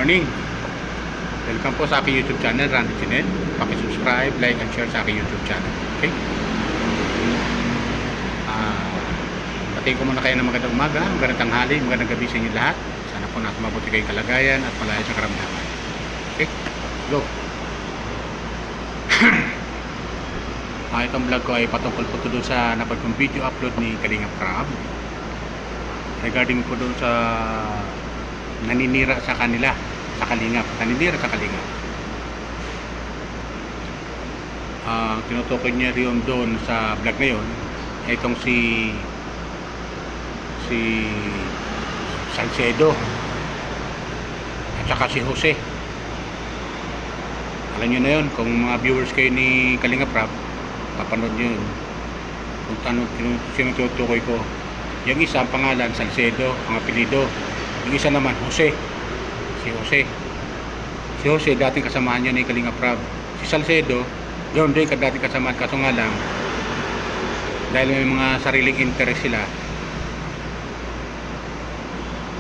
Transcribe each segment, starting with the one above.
morning. Welcome po sa aking YouTube channel, Randy Chinet. Paki-subscribe, like, and share sa aking YouTube channel. Okay? Batiin ko muna kayo ng magandang umaga, magandang tanghali, magandang gabi sa inyo lahat. Sana po nasa mabuti kayong kalagayan at malaya sa karamdaman. Okay? Go! Itong vlog ko ay patungkol po doon sa napagkong video upload ni Kalinga Prab regarding po doon sa naninira sa kanila, sa Kalingap, naninira sa Kalingap. Tinutukoy niya rin doon sa vlog na yun itong si Salcedo at saka si Jose. Alam nyo na yun, kung mga viewers kayo ni Kalinga Prab, papanood nyo yun kung sino tinutukoy ko. Yung isa ang pangalan Salcedo, ang apelido. Yung isa naman Jose, si Jose dating kasamahan niya ni Kalinga Prab. Si Salcedo yun din dating kasamahan, kaso nga lang dahil may mga sariling interest sila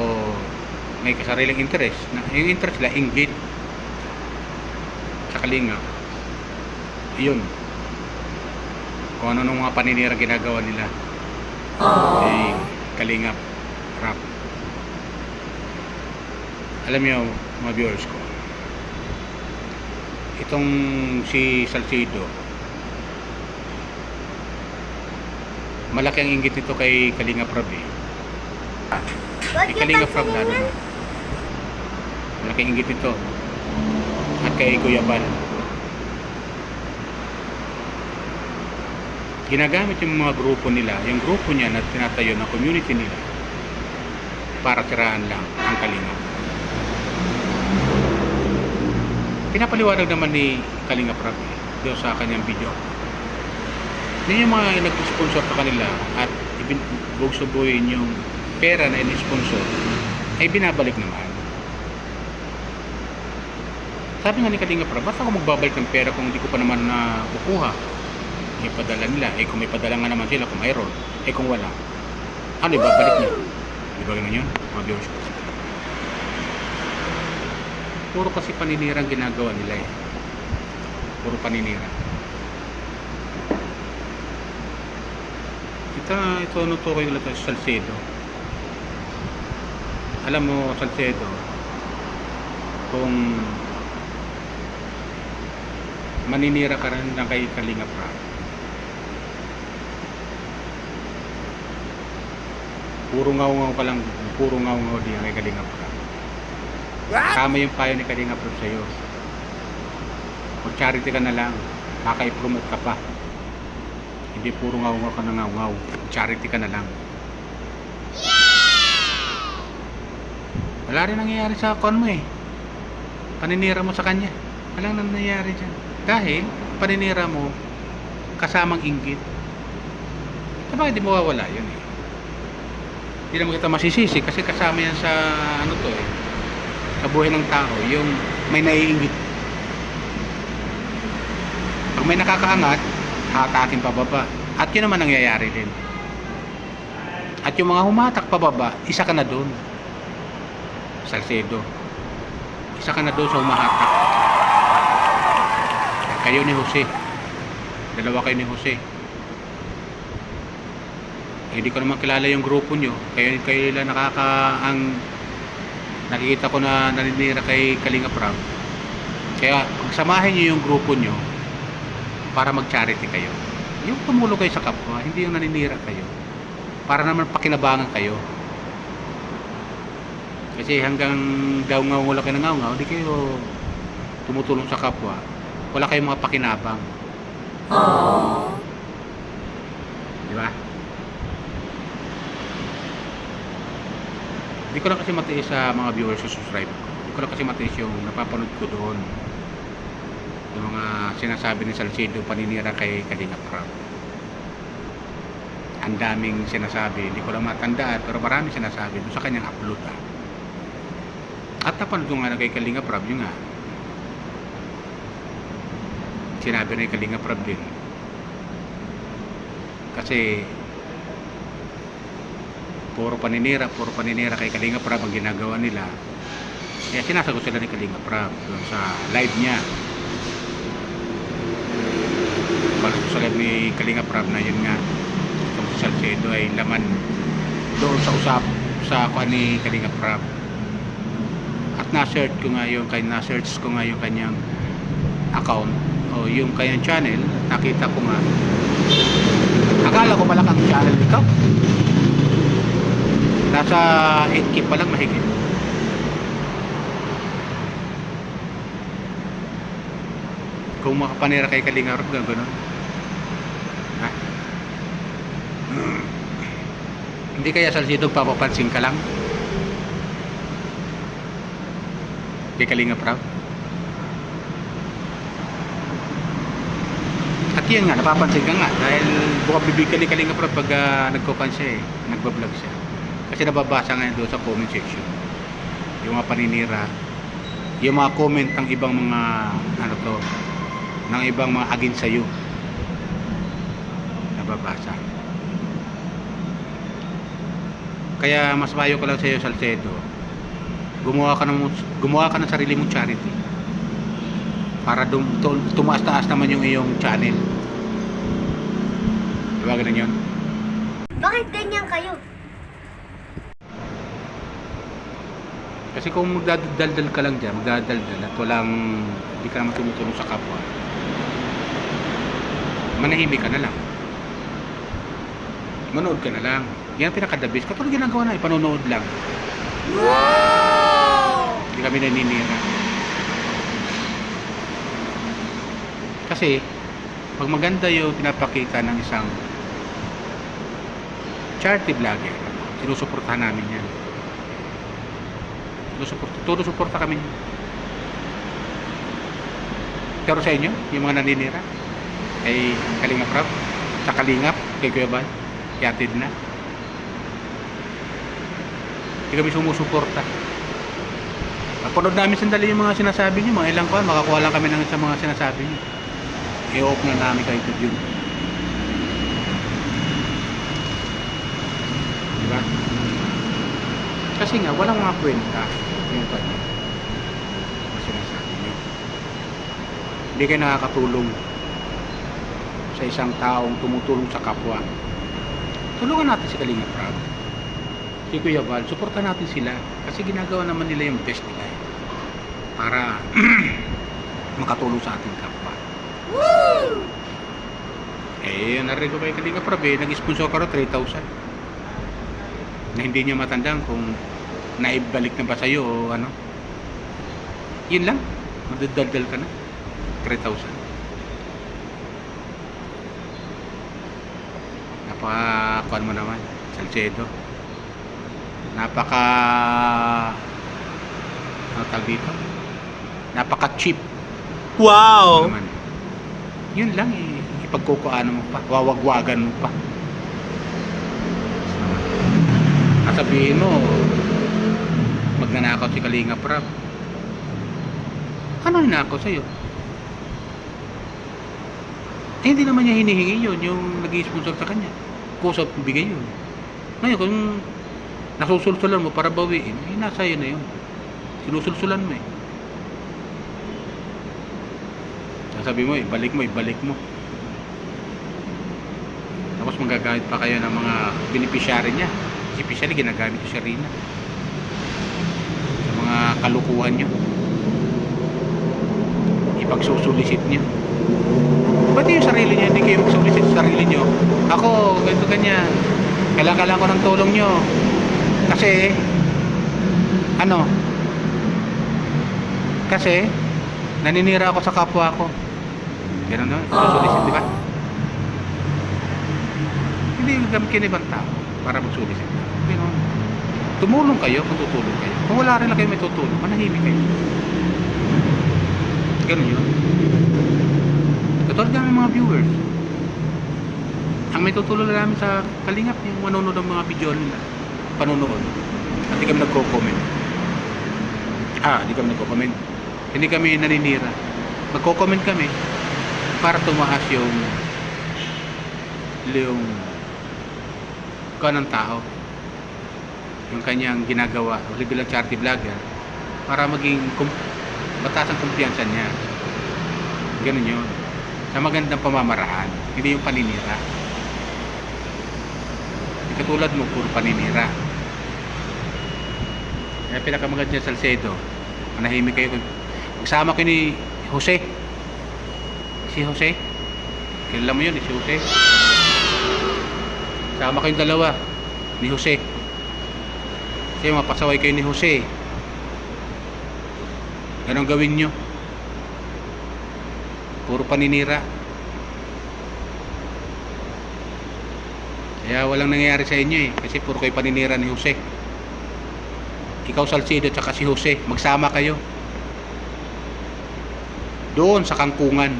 o may sariling interest na yung interest nila inggit sa Kalinga, yun kung ano nung mga paninira ginagawa nila kay Kalinga Prab. Alam niyo mga viewers ko, itong si Salcedo, malaki ang inggit nito kay Kalinga Prab kay Kalinga Prab lalo na malaki ang inggit nito at kay Kuya Bal. Ginagamit yung mga grupo nila, yung grupo niya na tinatayo na community nila para siraan lang ang Kalinga. Pinapaliwanag naman ni Kalinga Prab doon sa kanyang video. Hindi yung mga nag-sponsor sa kanila at ibugsubuhin yung pera na in-sponsor ay binabalik naman. Sabi nga ni Kalinga Prab, basta ako magbabalik ng pera kung hindi ko pa naman na kukuha? May padala nila. Kung may padala nga naman sila, kung mayroon. Kung wala, ano ibabalik niya? Di ba ganun yun? Mga viewers ko. Puro kasi paninirang ginagawa nila Puro paninira. Ito nutukoy nila ito, Salcedo. Alam mo, Salcedo, kung maninira ka rin lang kay Kalinga Prab, puro ngaw-ngaw ka lang, puro ngaw-ngaw din kay Kalinga Prab. Tama yung payo ni Kalinga Prab sa'yo. Mag-charity ka na lang, maka-promote ka pa. Hindi puro ngaw-ngaw ka na ngaw-ngaw. Charity ka na lang. Wala rin nangyayari sa kon mo paninira mo sa kanya. Walang nangyayari dyan. Dahil paninira mo kasamang inggit. Sabagay di mawawala yun Hindi naman kita masisisi kasi kasama yan sa sa buhay ng tao, yung may naiinggit. Pag may nakakaangat, hatakin pababa. At yun naman nangyayari din. At yung mga humatak pababa, isa ka na doon. Salcedo, isa ka na doon sa humahatak. Kayo ni Jose, dalawa kayo ni Jose. Hindi ko naman kilala yung grupo nyo. Kayo lang nakikita ko na naninira kay Kalinga Prab. Kaya pagsamahin nyo yung grupo nyo para mag-charity kayo. Yung tumulong kayo sa kapwa, hindi yung naninira kayo. Para naman pakinabangan kayo. Kasi hanggang daw-ngaw wala kayo ng ngaw-ngaw, hindi kayo tumutulong sa kapwa. Wala kayong mga pakinabang. Di ba? Hindi ko lang kasi matiis sa mga viewers sa subscriber ko. Hindi ko lang kasi matiis yung napapanood ko doon. Yung mga sinasabi ni Salcedo paninira kay Kalinga Prab. Ang daming sinasabi. Hindi ko lang matandaan pero marami sinasabi doon sa kanyang upload. At napanood ko nga na kay Kalinga Prab yung sinabi na kay Kalinga Prab din. Kasi puro paninira kay Kalinga Prab ang ginagawa nila. Kaya sinasagot sila ni Kalinga Prab doon sa live niya. Balik sa live ni Kalinga Prab na yun nga, itong si Salcedo ay laman doon sa usap sa kuha ni Kalinga Prab. At na-search ko nga yung kanyang account o yung kanyang channel. Nakita ko nga, akala ko pala kang channel ikaw. Nasa 8K pa lang mahigit. Kung makapanira kay Kalinga Prab, gano'n. Ha? Hindi kaya Salcedo papapansin ka lang? Kay Kalinga Prab? At yan nga, napapansin ka nga dahil buka bibig ka ni Kalinga Prab pag nagkukan siya nagbablog siya. Kasi nababasa nga doon sa comment section yung mga paninira, yung mga comment ng ibang mga ng ibang mga against sa'yo, nababasa. Kaya mas payo ko lang sa'yo, Salcedo, gumawa ka ng sarili mong charity para tumaas-taas naman yung iyong channel. Diba ganun yun? Bakit ganyan kayo? Kasi kung magdadaldal ka lang dyan, magdadaldal at hindi ka naman tumutulong sa kapwa, manahimik ka na lang, manood ka na lang. Yan pinakadabis. Katulad ginagawa na, panonood lang. Wow! Hindi kami naninira. Kasi pag maganda yung pinapakita ng isang charity vlogger, sinusuportahan namin yan. Todo suporta kami. Pero sa inyo, yung mga naninira kay Kalinga Prab, sa Kalingap, kay Kuya Bal, yatid na. Hindi kami sumusuporta. Napanood namin sandali yung mga sinasabi niyo, mga ilang makakuha lang kami ng sa mga sinasabi niyo. I-off na namin kayo ito yun. Diba? Kasi nga, walang mga kwenta yung kanya. Ang sinasabi niyo. Hindi kayo nakakatulong sa isang taong tumutulong sa kapwa. Tulungan natin si Kalinga Prab, si Kuya Val, suportan natin sila kasi ginagawa naman nila yung best nila para makatulong sa ating kapwa. Woo! Narinig ko kay Kalinga Prab, nag-sponsor ka rin 3,000 na hindi niya matandaan kung naibalik na ba sa'yo o ano. Yun lang, madadaldal ka na 3,000. Napaka-kuan mo naman, Salcedo. Ano tawag dito? Napaka-cheap. Wow! Naman. Yun lang, ipagkukuanan mo pa, wawagwagan mo pa. Sabihin mo, magnanakaw si Kalinga Prab. Ano ninakaw sa'yo? Hindi naman niya hinihingi yun, yung nag-i-sponsor sa kanya. Kusap, bigay yun. Ngayon, kung nasusulsulan mo para bawiin, nasa yun na yun. Sinusulsulan mo Sabi mo, ibalik mo. Tapos magagamit pa kayo ng mga beneficiary niya. Especially, ginagamit ko siya rin sa mga kalukuhan niyo. Ipagsusulisit niyo. Ba't yung sarili niya, hindi kayo magsulisit sa sarili niyo? Ako, ganito ganyan. Kailangan ko ng tulong niyo. Kasi, Kasi, naninira ako sa kapwa ko. Ganun no? Susulisit, di ba? Hindi gamit kayo ibang tao para magsulisit. Tumulong kayo kung tutulong kayo. Kung wala rin lang kayo may tutulong, manahimik kayo. Ganun yun. Katulad ng mga viewers. Ang may tutulong na namin sa Kalingap, yung manonood ng mga video nila. Panonood. At hindi kami nagko-comment. Hindi kami naninira. Magko-comment kami para tumaas yung kanang tao, yung kanyang ginagawa bilang charity vlogger, para maging mataas ang kumpiyansa niya. Ganun yun. Sa magandang pamamaraan, hindi yung paninira. Katulad mo, puro paninira. Kaya pinakamaganda dyan, Salcedo, manahimik kayo. Magsama ko ni Jose. Si Jose. Kilala mo yun, si Jose. Sama kayong dalawa ni Jose. Kasi mapasaway kayo ni Jose. Ganun gawin nyo. Puro paninira. Kaya walang nangyayari sa inyo eh. Kasi puro kayo paninira ni Jose. Ikaw, Salcedo, tsaka si Jose, magsama kayo doon sa kangkungan.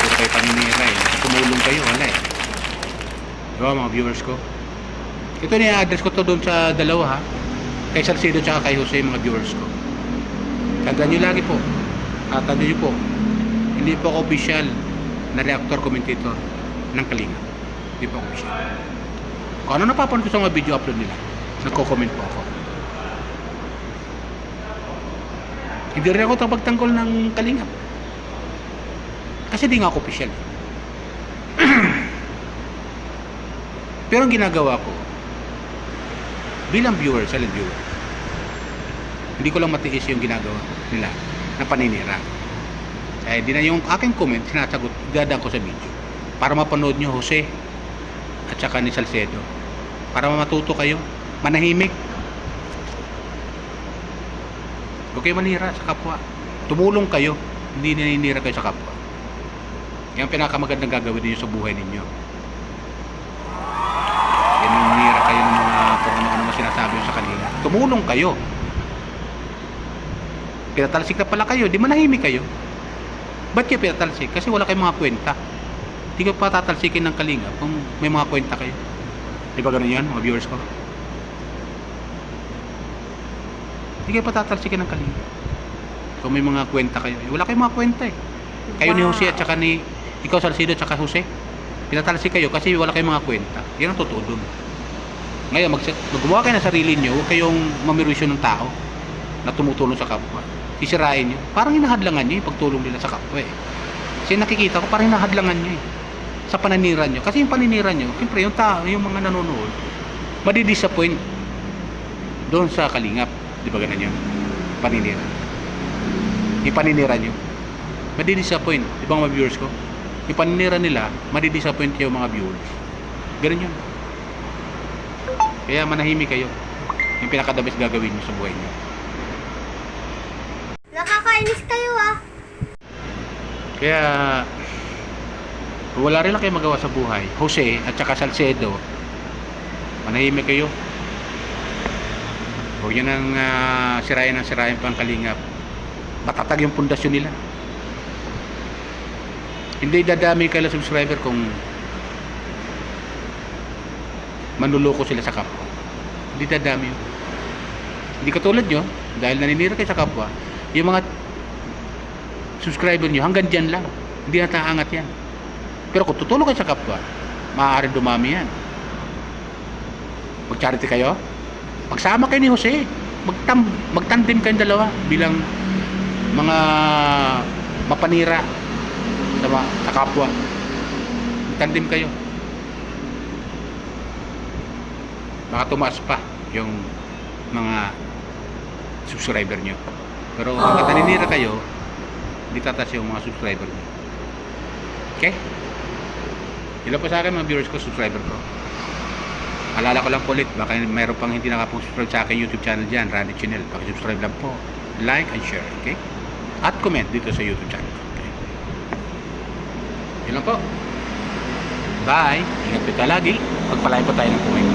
Puro kayo paninira eh. Tumulong kayo, wala eh. Diba mga viewers ko? Ito na i-address ko to doon sa dalawa ha. Kay Salcedo tsaka kay Jose, mga viewers ko. Tandaan nyo lagi po. Tandaan nyo po. Hindi po ako official na reactor commentator ng Kalinga. Hindi po ako official. Kung ano napapanood ko sa mga video upload nila, nagko-comment po ako. Hindi rin ako tapagtanggol ng Kalinga. Kasi di nga ako official. Pero ang ginagawa ko, bilang viewer, silent viewer, hindi ko lang matiis yung ginagawa nila na paninira. Eh, di na yung aking comment, sinasagot, dadaan ko sa video. Para mapanood nyo Jose at saka ni Salcedo. Para matuto kayo, manahimik. Huwag kayo manira sa kapwa. Tumulong kayo, hindi naninira kayo sa kapwa. Yan ang pinakamagandang gagawin niyo sa buhay ninyo. Yan yung nanira kayo ng mga kung ano sinasabi sa kanila. Tumulong kayo. Pinatalsik na pala kayo, di manahimik kayo. Ba't kayo pinatalsik? Kasi wala kayong mga kwenta. Hindi kayo pa tatalsikin ng Kalinga kung may mga kwenta kayo. Di ba ganun yan, mga viewers ko? Hindi kayo pa tatalsikin ng Kalinga kung may mga kwenta kayo. Wala kayong mga kwenta eh. Kayo ni Jose at saka ni ikaw, Salcedo, at saka Jose, pinatalsik kayo kasi wala kayong mga kwenta. Yan ang totoo dun. Ngayon, gumawa kayo ng sarili nyo, huwag kayong mamirisyo ng tao na tumutulong sa kapwa. Sisirain nyo. Parang hinahadlangan nyo yung pagtulong nila sa kapwa eh. Kasi nakikita ko parang hinahadlangan nyo eh. Sa paninira nyo. Kasi yung paninira nyo, siyempre yung tao, yung mga nanonood, madidisappoint doon sa Kalingap. Di ba ganun yun? Paninira. Yung paninira nyo, madidisappoint. Di ba mga viewers ko? Yung paninira nila, madidisappoint yung mga viewers. Ganun yun. Kaya manahimik kayo. Yung pinakadabis gagawin nyo sa buhay nyo. Nakakainis kayo ah. Kaya kung wala rin lang kayo magawa sa buhay, Jose at saka Salcedo, manahimik kayo. Huwag nyo nang sirain pang Kalingap. Matatag yung pundasyon nila. Hindi dadami kayo subscriber kung manluloko sila sa kapwa. Hindi dadami yun. Hindi katulad nyo, dahil naninira kayo sa kapwa, yung mga subscriber nyo hanggang dyan lang. Hindi nataangat yan. Pero kung tutulong kayo sa kapwa, maaaring dumami yan. Mag-charity kayo, magsama kayo ni Jose, magtandim kayong dalawa bilang mga mapanira sa kapwa. Magtandim kayo. Baka tumaas pa yung mga subscriber nyo. Pero kung naninira kayo, hindi tataas yung mga subscriber nyo. Okay? Ilan po sa akin mga viewers ko, subscriber ko. Alala ko lang po ulit, baka mayroon pang hindi nakapag-subscribe sa akin YouTube channel dyan, Randy Channel. Paki-subscribe lang po, like and share, okay? At comment dito sa YouTube channel. Okay? Yun lang po. Bye! Ingat po tayo lagi. Pagpalain po tayo ng Pumay.